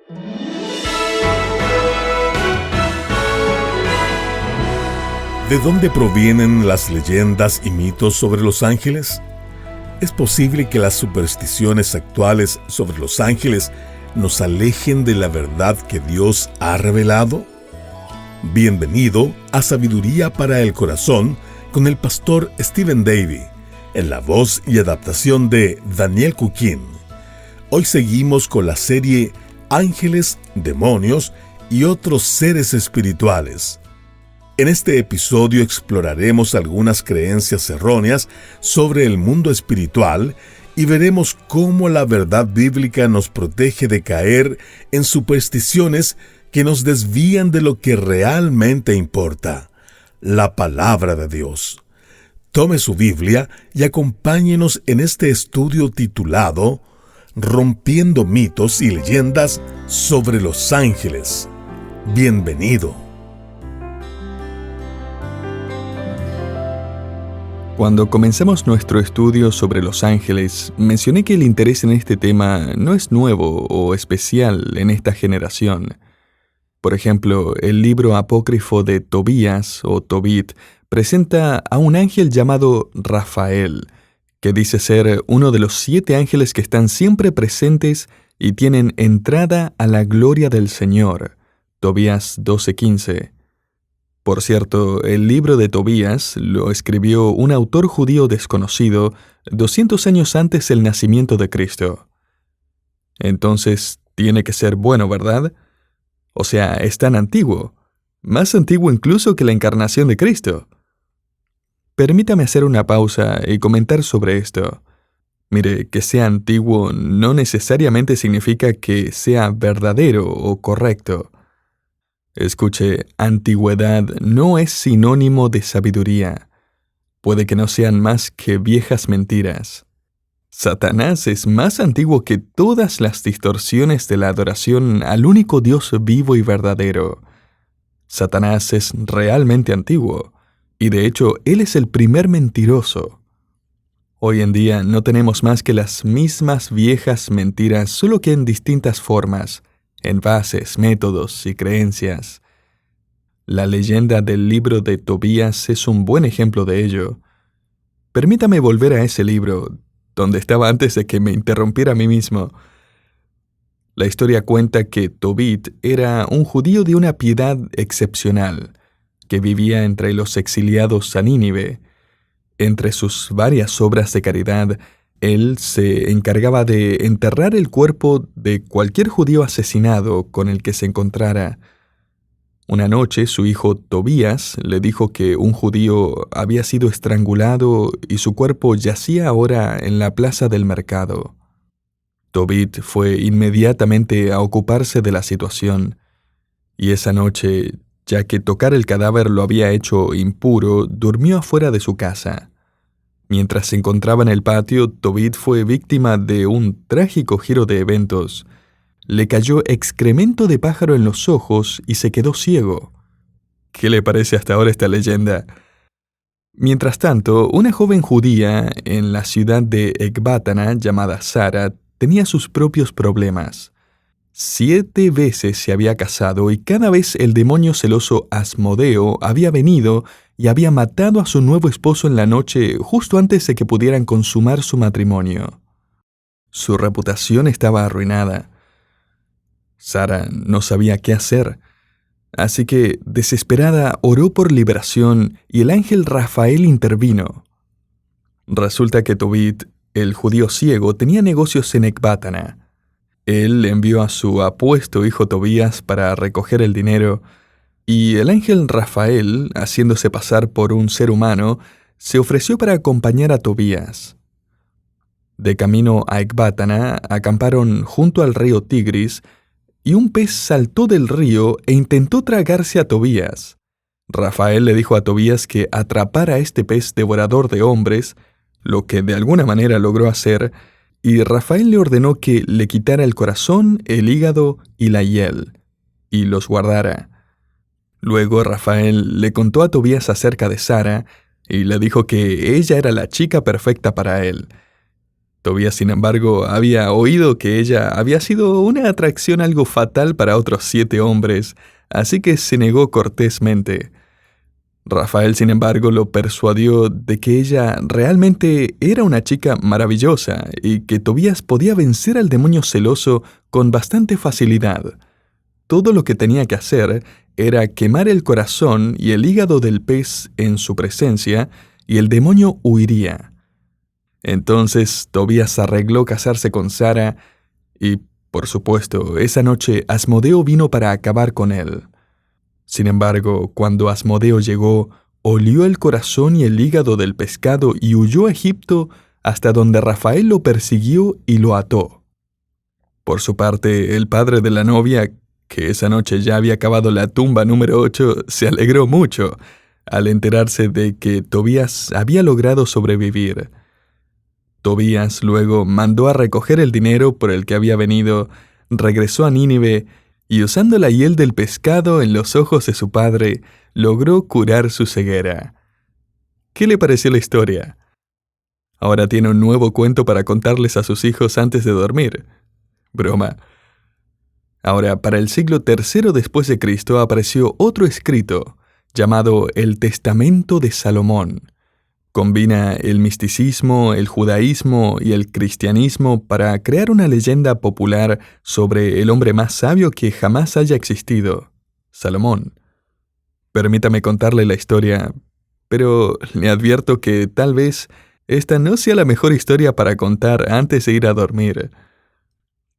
¿De dónde provienen las leyendas y mitos sobre los ángeles? ¿Es posible que las supersticiones actuales sobre los ángeles nos alejen de la verdad que Dios ha revelado? Bienvenido a Sabiduría para el Corazón con el pastor Stephen Davey, en la voz y adaptación de Daniel Cuquín. Hoy seguimos con la serie Ángeles, Demonios y otros seres espirituales. En este episodio exploraremos algunas creencias erróneas sobre el mundo espiritual y veremos cómo la verdad bíblica nos protege de caer en supersticiones que nos desvían de lo que realmente importa, la palabra de Dios. Tome su Biblia y acompáñenos en este estudio titulado Rompiendo mitos y leyendas sobre los ángeles. Bienvenido. Cuando comenzamos nuestro estudio sobre los ángeles, mencioné que el interés en este tema no es nuevo o especial en esta generación. Por ejemplo, el libro apócrifo de Tobías o Tobit presenta a un ángel llamado Rafael, que dice ser uno de los 7 ángeles que están siempre presentes y tienen entrada a la gloria del Señor. Tobías 12:15. Por cierto, el libro de Tobías lo escribió un autor judío desconocido 200 años antes del nacimiento de Cristo. Entonces, tiene que ser bueno, ¿verdad? O sea, es tan antiguo, más antiguo incluso que la encarnación de Cristo. Permítame hacer una pausa y comentar sobre esto. Mire, que sea antiguo no necesariamente significa que sea verdadero o correcto. Escuche, antigüedad no es sinónimo de sabiduría. Puede que no sean más que viejas mentiras. Satanás es más antiguo que todas las distorsiones de la adoración al único Dios vivo y verdadero. Satanás es realmente antiguo, y de hecho, él es el primer mentiroso. Hoy en día no tenemos más que las mismas viejas mentiras, solo que en distintas formas, envases, métodos y creencias. La leyenda del libro de Tobías es un buen ejemplo de ello. Permítame volver a ese libro, donde estaba antes de que me interrumpiera a mí mismo. La historia cuenta que Tobit era un judío de una piedad excepcional, que vivía entre los exiliados a Nínive. Entre sus varias obras de caridad, él se encargaba de enterrar el cuerpo de cualquier judío asesinado con el que se encontrara. Una noche, su hijo Tobías le dijo que un judío había sido estrangulado y su cuerpo yacía ahora en la plaza del mercado. Tobit fue inmediatamente a ocuparse de la situación, y esa noche, ya que tocar el cadáver lo había hecho impuro, durmió afuera de su casa. Mientras se encontraba en el patio, Tobit fue víctima de un trágico giro de eventos. Le cayó excremento de pájaro en los ojos y se quedó ciego. ¿Qué le parece hasta ahora esta leyenda? Mientras tanto, una joven judía en la ciudad de Ecbátana, llamada Sara, tenía sus propios problemas. 7 veces se había casado y cada vez el demonio celoso Asmodeo había venido y había matado a su nuevo esposo en la noche justo antes de que pudieran consumar su matrimonio. Su reputación estaba arruinada. Sara no sabía qué hacer, así que, desesperada, oró por liberación y el ángel Rafael intervino. Resulta que Tobit, el judío ciego, tenía negocios en Ecbátana. Él envió a su apuesto hijo Tobías para recoger el dinero, y el ángel Rafael, haciéndose pasar por un ser humano, se ofreció para acompañar a Tobías. De camino a Ecbátana, acamparon junto al río Tigris, y un pez saltó del río e intentó tragarse a Tobías. Rafael le dijo a Tobías que atrapara a este pez devorador de hombres, lo que de alguna manera logró hacer, y Rafael le ordenó que le quitara el corazón, el hígado y la hiel, y los guardara. Luego Rafael le contó a Tobías acerca de Sara, y le dijo que ella era la chica perfecta para él. Tobías, sin embargo, había oído que ella había sido una atracción algo fatal para otros 7 hombres, así que se negó cortésmente. Rafael, sin embargo, lo persuadió de que ella realmente era una chica maravillosa y que Tobías podía vencer al demonio celoso con bastante facilidad. Todo lo que tenía que hacer era quemar el corazón y el hígado del pez en su presencia y el demonio huiría. Entonces Tobías arregló casarse con Sara y, por supuesto, esa noche Asmodeo vino para acabar con él. Sin embargo, cuando Asmodeo llegó, olió el corazón y el hígado del pescado y huyó a Egipto hasta donde Rafael lo persiguió y lo ató. Por su parte, el padre de la novia, que esa noche ya había cavado la tumba número 8, se alegró mucho al enterarse de que Tobías había logrado sobrevivir. Tobías luego mandó a recoger el dinero por el que había venido, regresó a Nínive y usando la hiel del pescado en los ojos de su padre, logró curar su ceguera. ¿Qué le pareció la historia? Ahora tiene un nuevo cuento para contarles a sus hijos antes de dormir. Broma. Ahora, para el siglo III después de Cristo apareció otro escrito llamado el Testamento de Salomón. Combina el misticismo, el judaísmo y el cristianismo para crear una leyenda popular sobre el hombre más sabio que jamás haya existido, Salomón. Permítame contarle la historia, pero le advierto que tal vez esta no sea la mejor historia para contar antes de ir a dormir.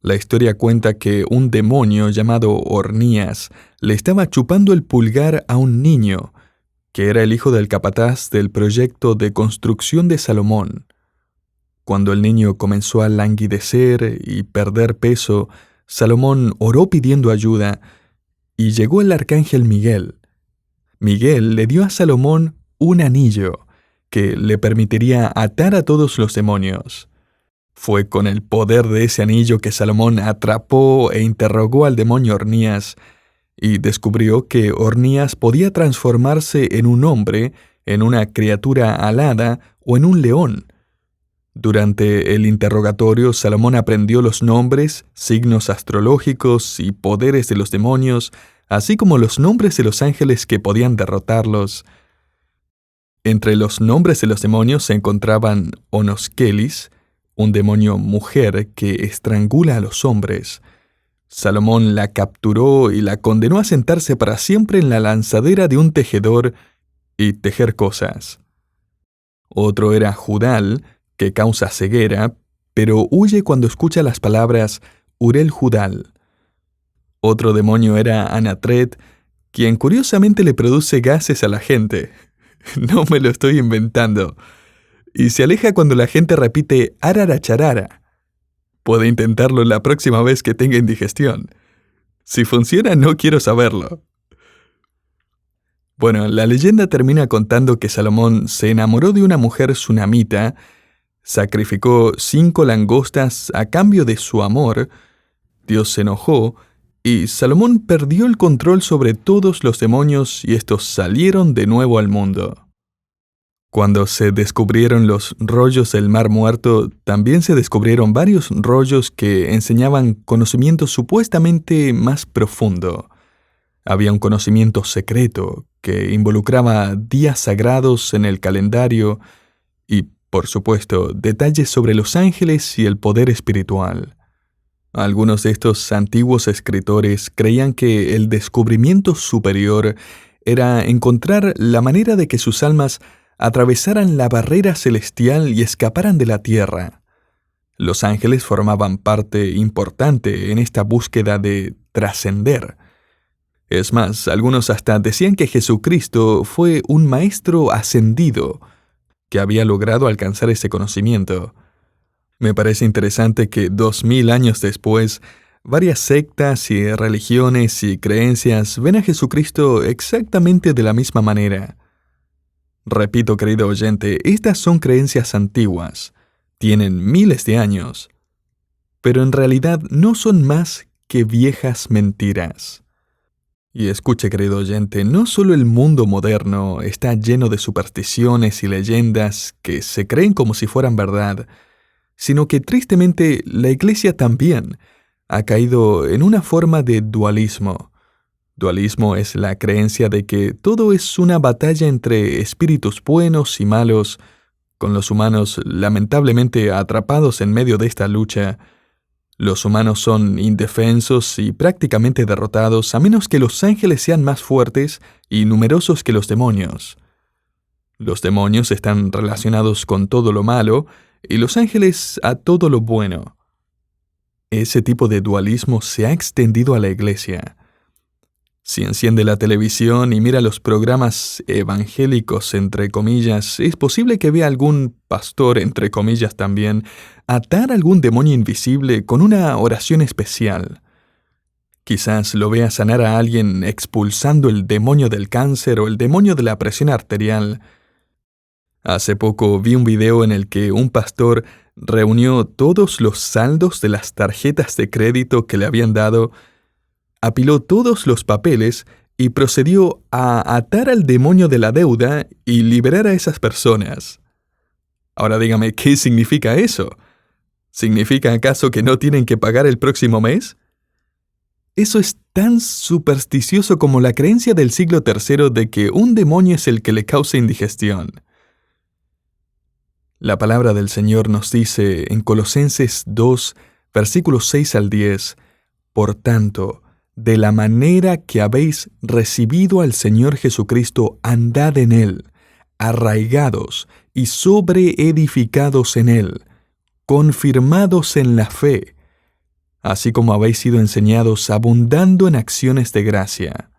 La historia cuenta que un demonio llamado Ornías le estaba chupando el pulgar a un niño, que era el hijo del capataz del proyecto de construcción de Salomón. Cuando el niño comenzó a languidecer y perder peso, Salomón oró pidiendo ayuda y llegó el arcángel Miguel. Miguel le dio a Salomón un anillo que le permitiría atar a todos los demonios. Fue con el poder de ese anillo que Salomón atrapó e interrogó al demonio Ornías y descubrió que Ornías podía transformarse en un hombre, en una criatura alada o en un león. Durante el interrogatorio, Salomón aprendió los nombres, signos astrológicos y poderes de los demonios, así como los nombres de los ángeles que podían derrotarlos. Entre los nombres de los demonios se encontraban Onoskelis, un demonio mujer que estrangula a los hombres. Salomón la capturó y la condenó a sentarse para siempre en la lanzadera de un tejedor y tejer cosas. Otro era Judal, que causa ceguera, pero huye cuando escucha las palabras Urel Judal. Otro demonio era Anatret, quien curiosamente le produce gases a la gente. No me lo estoy inventando. Y se aleja cuando la gente repite Araracharara. Puede intentarlo la próxima vez que tenga indigestión. Si funciona, no quiero saberlo. Bueno, la leyenda termina contando que Salomón se enamoró de una mujer sunamita, sacrificó 5 langostas a cambio de su amor, Dios se enojó, y Salomón perdió el control sobre todos los demonios y estos salieron de nuevo al mundo. Cuando se descubrieron los rollos del Mar Muerto, también se descubrieron varios rollos que enseñaban conocimiento supuestamente más profundo. Había un conocimiento secreto que involucraba días sagrados en el calendario y, por supuesto, detalles sobre los ángeles y el poder espiritual. Algunos de estos antiguos escritores creían que el descubrimiento superior era encontrar la manera de que sus almas atravesaran la barrera celestial y escaparan de la tierra. Los ángeles formaban parte importante en esta búsqueda de trascender. Es más, algunos hasta decían que Jesucristo fue un maestro ascendido que había logrado alcanzar ese conocimiento. Me parece interesante que 2000 años después, varias sectas y religiones y creencias ven a Jesucristo exactamente de la misma manera. Repito, querido oyente, estas son creencias antiguas, tienen miles de años, pero en realidad no son más que viejas mentiras. Y escuche, querido oyente, no solo el mundo moderno está lleno de supersticiones y leyendas que se creen como si fueran verdad, sino que tristemente la Iglesia también ha caído en una forma de dualismo. Dualismo es la creencia de que todo es una batalla entre espíritus buenos y malos, con los humanos lamentablemente atrapados en medio de esta lucha. Los humanos son indefensos y prácticamente derrotados a menos que los ángeles sean más fuertes y numerosos que los demonios. Los demonios están relacionados con todo lo malo y los ángeles a todo lo bueno. Ese tipo de dualismo se ha extendido a la Iglesia. Si enciende la televisión y mira los programas evangélicos, entre comillas, es posible que vea algún pastor, entre comillas también, atar algún demonio invisible con una oración especial. Quizás lo vea sanar a alguien expulsando el demonio del cáncer o el demonio de la presión arterial. Hace poco vi un video en el que un pastor reunió todos los saldos de las tarjetas de crédito que le habían dado, apiló todos los papeles y procedió a atar al demonio de la deuda y liberar a esas personas. Ahora dígame, ¿qué significa eso? ¿Significa acaso que no tienen que pagar el próximo mes? Eso es tan supersticioso como la creencia del siglo III de que un demonio es el que le causa indigestión. La palabra del Señor nos dice en Colosenses 2, versículos 6 al 10, «Por tanto, de la manera que habéis recibido al Señor Jesucristo, andad en Él, arraigados y sobreedificados en Él, confirmados en la fe, así como habéis sido enseñados, abundando en acciones de gracia.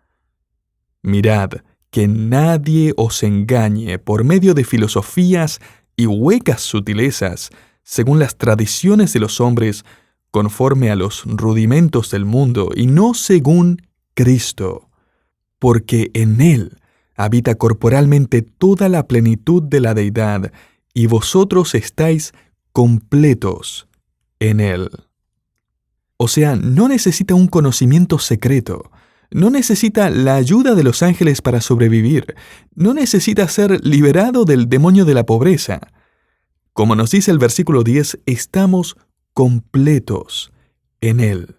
Mirad que nadie os engañe por medio de filosofías y huecas sutilezas, según las tradiciones de los hombres, conforme a los rudimentos del mundo, y no según Cristo, porque en Él habita corporalmente toda la plenitud de la deidad, y vosotros estáis completos en Él». O sea, no necesita un conocimiento secreto, no necesita la ayuda de los ángeles para sobrevivir, no necesita ser liberado del demonio de la pobreza. Como nos dice el versículo 10, estamos completos en Él.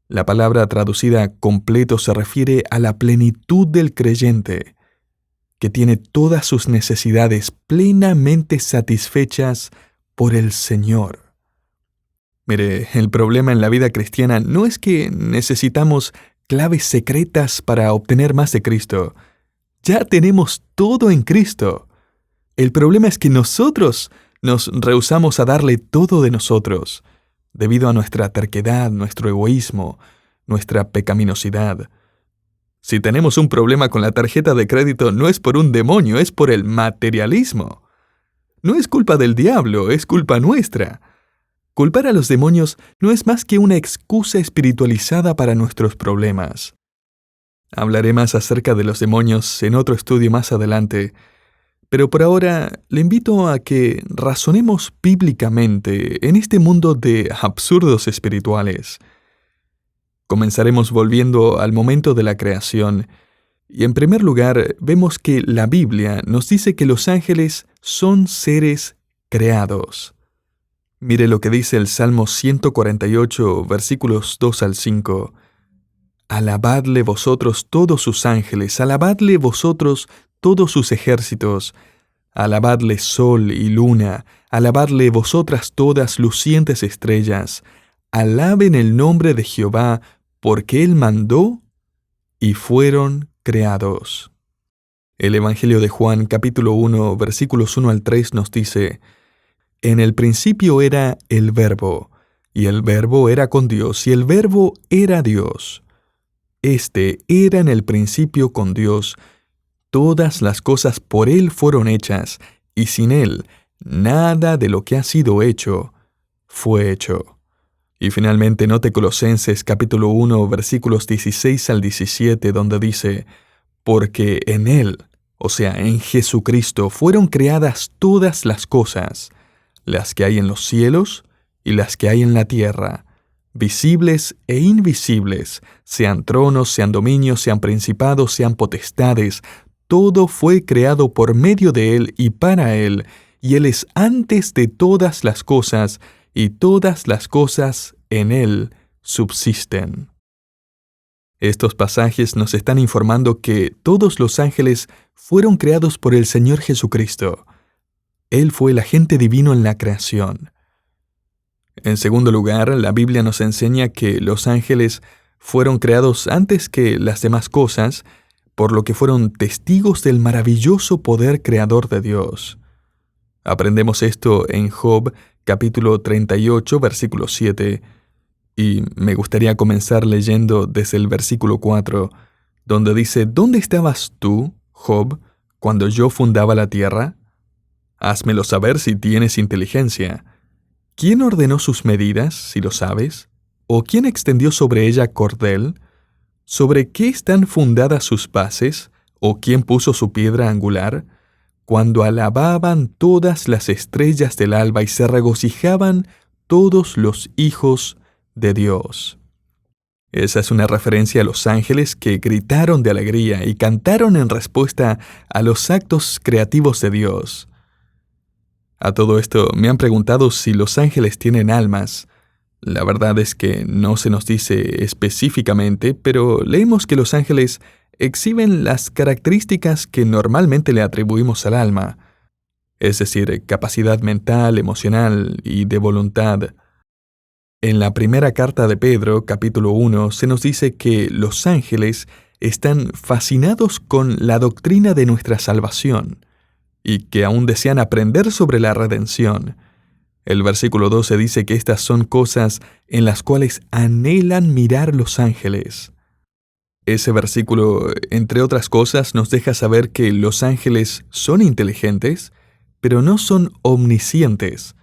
La palabra traducida completo se refiere a la plenitud del creyente, que tiene todas sus necesidades plenamente satisfechas por el Señor. Mire, el problema en la vida cristiana no es que necesitamos claves secretas para obtener más de Cristo. Ya tenemos todo en Cristo. El problema es que nosotros nos rehusamos a darle todo de nosotros, debido a nuestra terquedad, nuestro egoísmo, nuestra pecaminosidad. Si tenemos un problema con la tarjeta de crédito, no es por un demonio, es por el materialismo. No es culpa del diablo, es culpa nuestra. Culpar a los demonios no es más que una excusa espiritualizada para nuestros problemas. Hablaré más acerca de los demonios en otro estudio más adelante, pero por ahora le invito a que razonemos bíblicamente en este mundo de absurdos espirituales. Comenzaremos volviendo al momento de la creación, y en primer lugar vemos que la Biblia nos dice que los ángeles son seres creados. Mire lo que dice el Salmo 148, versículos 2 al 5. «Alabadle vosotros todos sus ángeles, alabadle vosotros todos sus ejércitos, alabadle sol y luna, alabadle vosotras todas lucientes estrellas, alaben el nombre de Jehová, porque Él mandó y fueron creados». El Evangelio de Juan, capítulo 1, versículos 1 al 3 nos dice: «En el principio era el Verbo, y el Verbo era con Dios, y el Verbo era Dios. Este era en el principio con Dios. Todas las cosas por Él fueron hechas, y sin Él nada de lo que ha sido hecho fue hecho». Y finalmente note Colosenses capítulo 1, versículos 16 al 17, donde dice: «Porque en Él, o sea, en Jesucristo, fueron creadas todas las cosas, las que hay en los cielos y las que hay en la tierra, visibles e invisibles, sean tronos, sean dominios, sean principados, sean potestades. Todo fue creado por medio de Él y para Él, y Él es antes de todas las cosas, y todas las cosas en Él subsisten. Estos pasajes nos están informando que todos los ángeles fueron creados por el Señor Jesucristo. Él fue el agente divino en la creación. En segundo lugar, la Biblia nos enseña que los ángeles fueron creados antes que las demás cosas, por lo que fueron testigos del maravilloso poder creador de Dios. Aprendemos esto en Job, capítulo 38, versículo 7, y me gustaría comenzar leyendo desde el versículo 4, donde dice: ¿Dónde estabas tú, Job, cuando yo fundaba la tierra? Házmelo saber si tienes inteligencia. ¿Quién ordenó sus medidas, si lo sabes? ¿O quién extendió sobre ella cordel? ¿Sobre qué están fundadas sus bases? ¿O quién puso su piedra angular? Cuando alababan todas las estrellas del alba y se regocijaban todos los hijos de Dios. Esa es una referencia a los ángeles que gritaron de alegría y cantaron en respuesta a los actos creativos de Dios. A todo esto me han preguntado si los ángeles tienen almas. La verdad es que no se nos dice específicamente, pero leemos que los ángeles exhiben las características que normalmente le atribuimos al alma, es decir, capacidad mental, emocional y de voluntad. En la primera carta de Pedro, capítulo 1, se nos dice que los ángeles están fascinados con la doctrina de nuestra salvación y que aún desean aprender sobre la redención. El versículo 12 dice que estas son cosas en las cuales anhelan mirar los ángeles. Ese versículo, entre otras cosas, nos deja saber que los ángeles son inteligentes, pero no son omniscientes.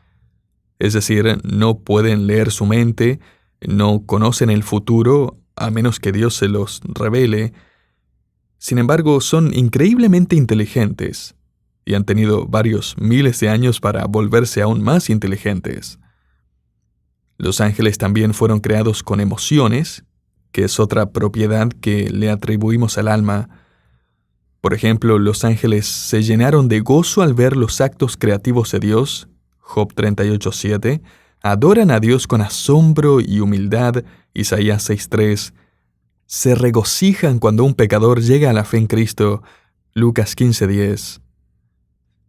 Es decir, no pueden leer su mente, no conocen el futuro, a menos que Dios se los revele. Sin embargo, son increíblemente inteligentes y han tenido varios miles de años para volverse aún más inteligentes. Los ángeles también fueron creados con emociones, que es otra propiedad que le atribuimos al alma. Por ejemplo, los ángeles se llenaron de gozo al ver los actos creativos de Dios, Job 38:7, adoran a Dios con asombro y humildad, Isaías 6:3, se regocijan cuando un pecador llega a la fe en Cristo, Lucas 15:10.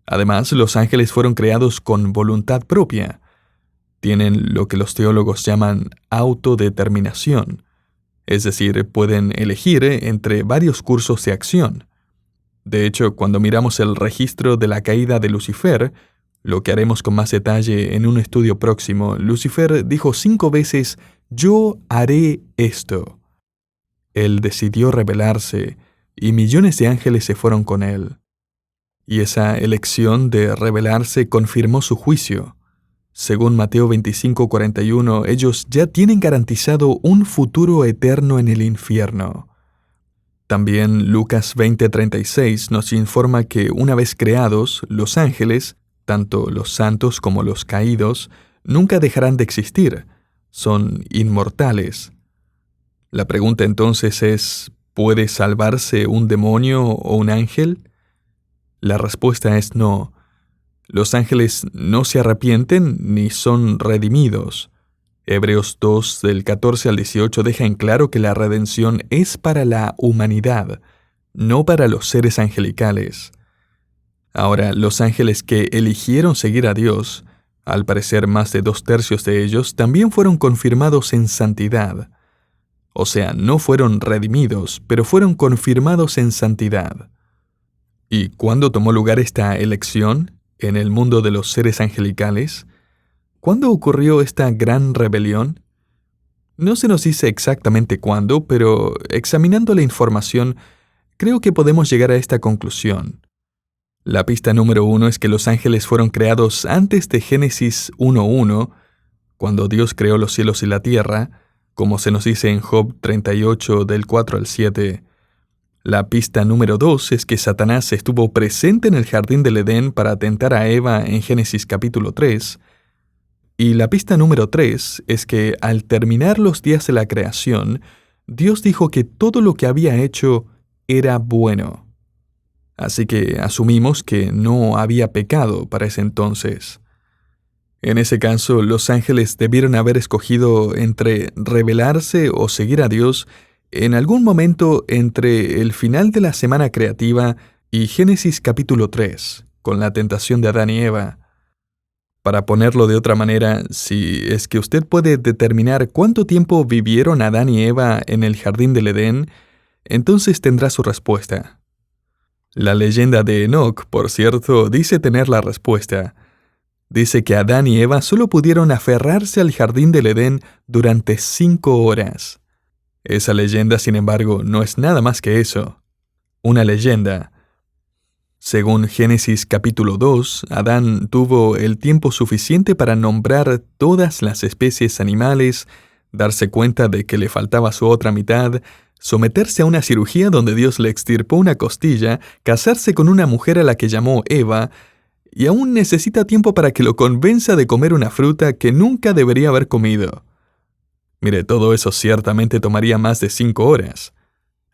Además, los ángeles fueron creados con voluntad propia. Tienen lo que los teólogos llaman autodeterminación, es decir, pueden elegir entre varios cursos de acción. De hecho, cuando miramos el registro de la caída de Lucifer, lo que haremos con más detalle en un estudio próximo, Lucifer dijo 5 veces: «Yo haré esto». Él decidió rebelarse, y millones de ángeles se fueron con él. Y esa elección de rebelarse confirmó su juicio. Según Mateo 25:41, ellos ya tienen garantizado un futuro eterno en el infierno. También Lucas 20:36 nos informa que una vez creados, los ángeles, tanto los santos como los caídos, nunca dejarán de existir. Son inmortales. La pregunta entonces es: ¿puede salvarse un demonio o un ángel? La respuesta es no. Los ángeles no se arrepienten ni son redimidos. Hebreos 2, del 14 al 18, deja en claro que la redención es para la humanidad, no para los seres angelicales. Ahora, los ángeles que eligieron seguir a Dios, al parecer más de 2/3 de ellos, también fueron confirmados en santidad. O sea, no fueron redimidos, pero fueron confirmados en santidad. ¿Y cuándo tomó lugar esta elección en el mundo de los seres angelicales? ¿Cuándo ocurrió esta gran rebelión? No se nos dice exactamente cuándo, pero examinando la información, creo que podemos llegar a esta conclusión. La pista número 1 es que los ángeles fueron creados antes de Génesis 1:1, cuando Dios creó los cielos y la tierra, como se nos dice en Job 38, del 4 al 7. La pista número 2 es que Satanás estuvo presente en el jardín del Edén para tentar a Eva en Génesis capítulo 3. Y la pista número 3 es que al terminar los días de la creación, Dios dijo que todo lo que había hecho era bueno. Así que asumimos que no había pecado para ese entonces. En ese caso, los ángeles debieron haber escogido entre rebelarse o seguir a Dios en algún momento entre el final de la semana creativa y Génesis capítulo 3, con la tentación de Adán y Eva. Para ponerlo de otra manera, si es que usted puede determinar cuánto tiempo vivieron Adán y Eva en el jardín del Edén, entonces tendrá su respuesta. La leyenda de Enoc, por cierto, dice tener la respuesta. Dice que Adán y Eva solo pudieron aferrarse al jardín del Edén durante 5 horas. Esa leyenda, sin embargo, no es nada más que eso. Una leyenda. Según Génesis capítulo 2, Adán tuvo el tiempo suficiente para nombrar todas las especies animales, darse cuenta de que le faltaba su otra mitad, someterse a una cirugía donde Dios le extirpó una costilla, casarse con una mujer a la que llamó Eva, y aún necesita tiempo para que lo convenza de comer una fruta que nunca debería haber comido. Mire, todo eso ciertamente tomaría más de 5 horas.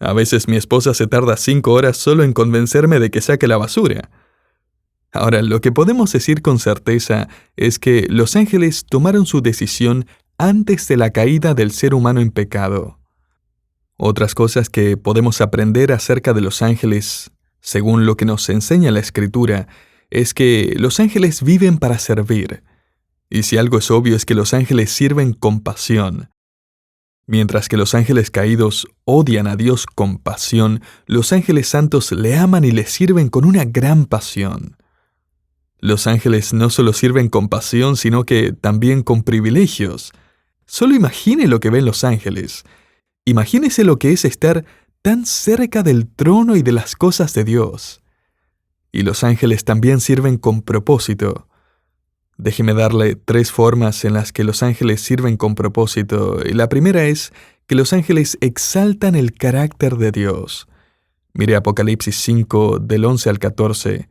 A veces mi esposa se tarda 5 horas solo en convencerme de que saque la basura. Ahora, lo que podemos decir con certeza es que los ángeles tomaron su decisión antes de la caída del ser humano en pecado. Otras cosas que podemos aprender acerca de los ángeles, según lo que nos enseña la Escritura, es que los ángeles viven para servir. Y si algo es obvio es que los ángeles sirven con pasión. Mientras que los ángeles caídos odian a Dios con pasión, los ángeles santos le aman y le sirven con una gran pasión. Los ángeles no solo sirven con pasión, sino que también con privilegios. Solo imagine lo que ven los ángeles. Imagínese lo que es estar tan cerca del trono y de las cosas de Dios. Y los ángeles también sirven con propósito. Déjeme darle 3 formas en las que los ángeles sirven con propósito. Y la primera es que los ángeles exaltan el carácter de Dios. Mire Apocalipsis 5, del 11 al 14.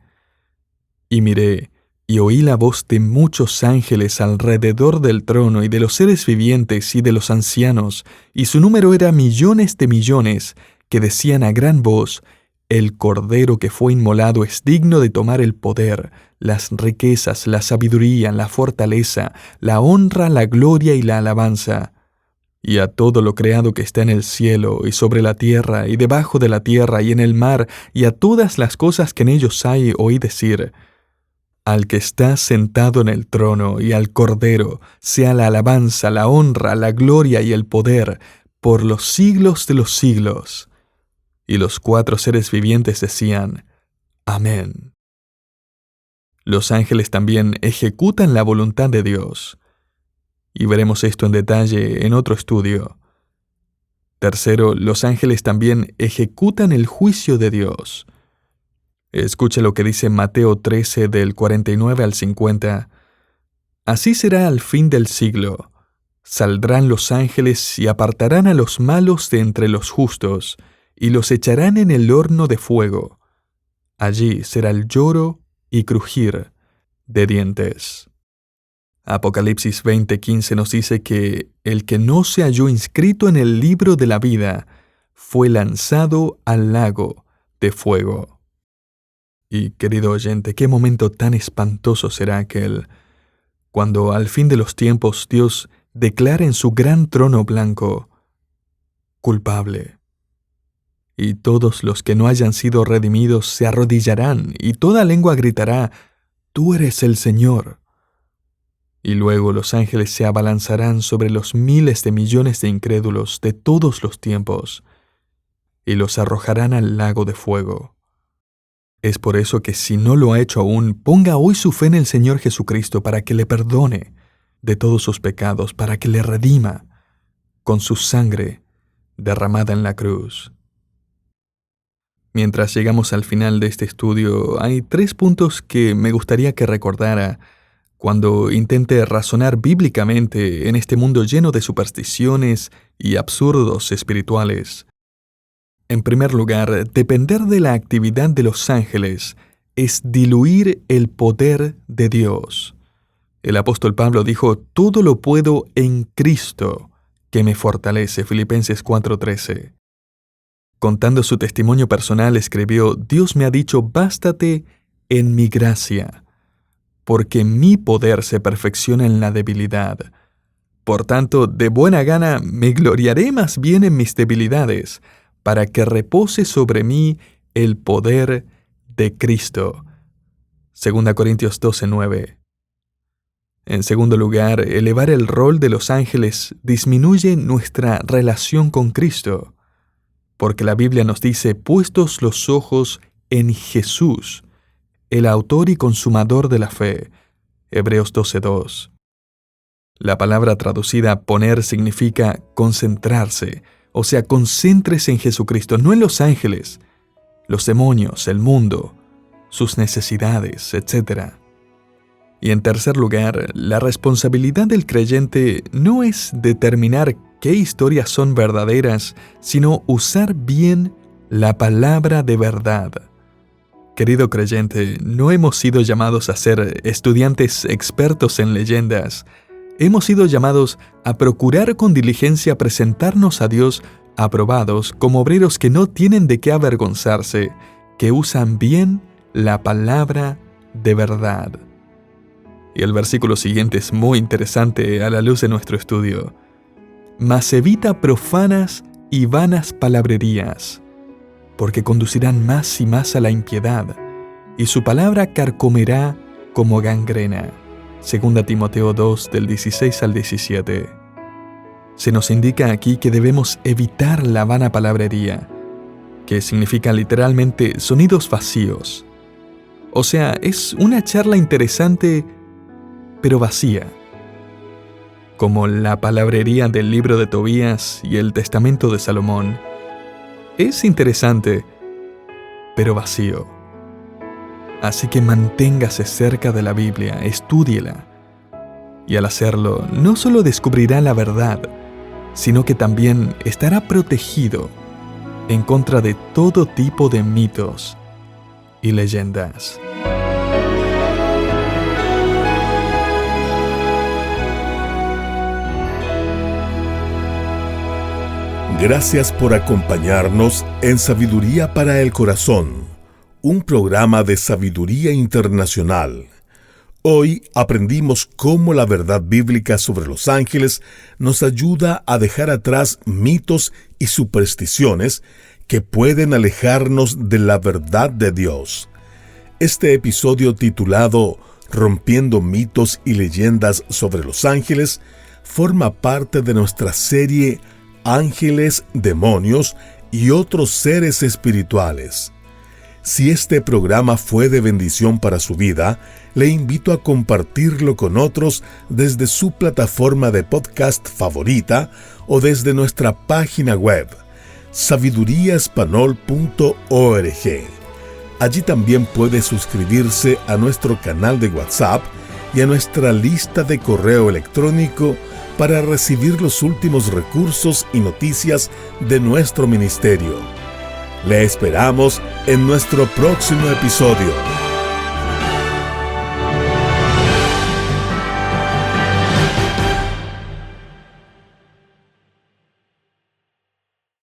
Y miré, y oí la voz de muchos ángeles alrededor del trono y de los seres vivientes y de los ancianos, y su número era millones de millones, que decían a gran voz: el Cordero que fue inmolado es digno de tomar el poder, las riquezas, la sabiduría, la fortaleza, la honra, la gloria y la alabanza. Y a todo lo creado que está en el cielo, y sobre la tierra, y debajo de la tierra, y en el mar, y a todas las cosas que en ellos hay, oí decir: al que está sentado en el trono, y al Cordero, sea la alabanza, la honra, la gloria y el poder, por los siglos de los siglos. Y los 4 seres vivientes decían: Amén. Los ángeles también ejecutan la voluntad de Dios. Y veremos esto en detalle en otro estudio. Tercero, los ángeles también ejecutan el juicio de Dios. Escuche lo que dice Mateo 13, del 49 al 50. Así será al fin del siglo. Saldrán los ángeles y apartarán a los malos de entre los justos, y los echarán en el horno de fuego. Allí será el lloro y crujir de dientes. Apocalipsis 20:15 nos dice que el que no se halló inscrito en el libro de la vida fue lanzado al lago de fuego. Y, querido oyente, qué momento tan espantoso será aquel, cuando al fin de los tiempos Dios declara en su gran trono blanco: culpable. Y todos los que no hayan sido redimidos se arrodillarán, y toda lengua gritará: tú eres el Señor. Y luego los ángeles se abalanzarán sobre los miles de millones de incrédulos de todos los tiempos, y los arrojarán al lago de fuego. Es por eso que si no lo ha hecho aún, ponga hoy su fe en el Señor Jesucristo para que le perdone de todos sus pecados, para que le redima con su sangre derramada en la cruz. Mientras llegamos al final de este estudio, hay 3 puntos que me gustaría que recordara cuando intente razonar bíblicamente en este mundo lleno de supersticiones y absurdos espirituales. En primer lugar, depender de la actividad de los ángeles es diluir el poder de Dios. El apóstol Pablo dijo: todo lo puedo en Cristo, que me fortalece, Filipenses 4:13. Contando su testimonio personal, escribió: Dios me ha dicho, bástate en mi gracia, porque mi poder se perfecciona en la debilidad. Por tanto, de buena gana me gloriaré más bien en mis debilidades, para que repose sobre mí el poder de Cristo. 2 Corintios 12:9. En segundo lugar, elevar el rol de los ángeles disminuye nuestra relación con Cristo, porque la Biblia nos dice: puestos los ojos en Jesús, el autor y consumador de la fe. Hebreos 12:2. La palabra traducida poner significa concentrarse, o sea, concéntrese en Jesucristo, no en los ángeles, los demonios, el mundo, sus necesidades, etc. Y en tercer lugar, la responsabilidad del creyente no es determinar qué historias son verdaderas, sino usar bien la palabra de verdad. Querido creyente, no hemos sido llamados a ser estudiantes expertos en leyendas. Hemos sido llamados a procurar con diligencia presentarnos a Dios aprobados como obreros que no tienen de qué avergonzarse, que usan bien la palabra de verdad. Y el versículo siguiente es muy interesante a la luz de nuestro estudio. Mas evita profanas y vanas palabrerías, porque conducirán más y más a la impiedad, y su palabra carcomerá como gangrena. 2 Timoteo 2, del 16 al 17. Se nos indica aquí que debemos evitar la vana palabrería, que significa literalmente sonidos vacíos. O sea, es una charla interesante, pero vacía. Como la palabrería del libro de Tobías y el testamento de Salomón. Es interesante, pero vacío. Así que manténgase cerca de la Biblia, estúdiela. Y al hacerlo, no solo descubrirá la verdad, sino que también estará protegido en contra de todo tipo de mitos y leyendas. Gracias por acompañarnos en Sabiduría para el Corazón, un programa de sabiduría internacional. Hoy aprendimos cómo la verdad bíblica sobre los ángeles nos ayuda a dejar atrás mitos y supersticiones que pueden alejarnos de la verdad de Dios. Este episodio titulado Rompiendo mitos y leyendas sobre los ángeles forma parte de nuestra serie Ángeles, demonios y otros seres espirituales. Si este programa fue de bendición para su vida, le invito a compartirlo con otros desde su plataforma de podcast favorita o desde nuestra página web, sabiduriaespanol.org. Allí también puede suscribirse a nuestro canal de WhatsApp y a nuestra lista de correo electrónico para recibir los últimos recursos y noticias de nuestro ministerio. Le esperamos en nuestro próximo episodio.